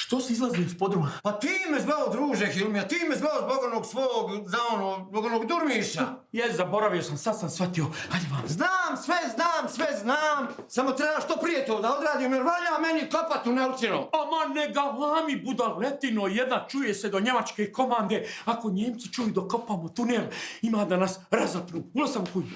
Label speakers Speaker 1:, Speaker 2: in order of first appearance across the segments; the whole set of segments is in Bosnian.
Speaker 1: Što si izlazio iz podruma?
Speaker 2: Pa ti me zvao, druže Hilmija, ti me zvao zbog onog svog, zbog onog Durmiša.
Speaker 1: Jes, zaboravio sam, sad sam shvatio. Hajde vam.
Speaker 2: Sve znam. Samo treba što prije to da odradim, jer valja meni kopat u Nelčinu.
Speaker 1: Ama ne galami, budaletino jedna, čuje se do njemačke komande. Ako Njemci čuju da kopamo tunel, ima da nas razapnu. Ulazam u kuću.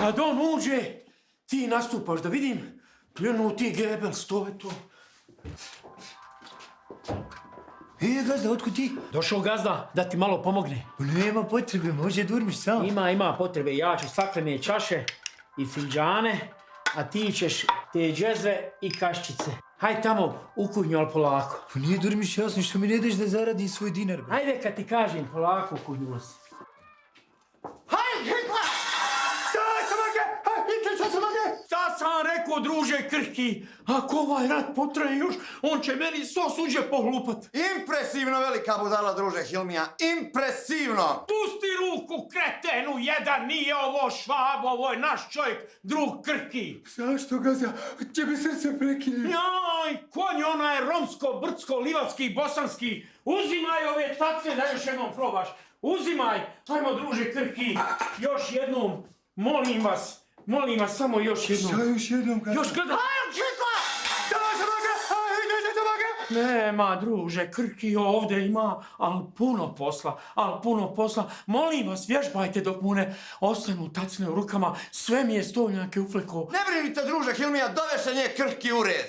Speaker 1: Kad on uđe, ti nastupaš da vidim. Pljunuo ti Goebbels, to je to.
Speaker 3: Gazda, otkud ti?
Speaker 1: Došao gazda da ti malo pomogne.
Speaker 3: Nema potrebe, može Durmiš sam.
Speaker 1: Ima potrebe, ja ću staklene čaše i finđane, a ti ćeš te džezve i kaščice. Hajde tamo u kuhinju, ali polako.
Speaker 3: Pa nije Durmiš jasno što mi ne daš da zaradim svoj dinar.
Speaker 1: Hajde kad ti kažem, polako u kuhinju si.
Speaker 2: Hajde, Hitler!
Speaker 1: Šta sam rekao, druže krhki? Ako ovaj rat potraje još, on će meni svo suđe pohlupat.
Speaker 2: Impresivno velika budala, druže Hilmija, impresivno!
Speaker 1: Pusti ruku, kretenu jedan, nije ovo Švab, ovo je naš čovjek, drug krhki.
Speaker 3: Zašto, Gazda? Će mi srce prekine.
Speaker 1: Jaj, konj onaj romsko, brdsko, livatski, bosanski. Uzimaj ove tace da još jednom probaš. Uzimaj, ajmo druže krhki, još jednom, molim vas, samo još jednom.
Speaker 3: Šta još jednom, Gazda?
Speaker 1: Još kada... Nema, druže, krhki ovdje ima, ali puno posla. Molim vas, vježbajte dok mu ne ostanu tacne u rukama, sve mi je stolnjake ufleko.
Speaker 2: Ne brinite, druže Hilmija, doveš se nje krhki u red.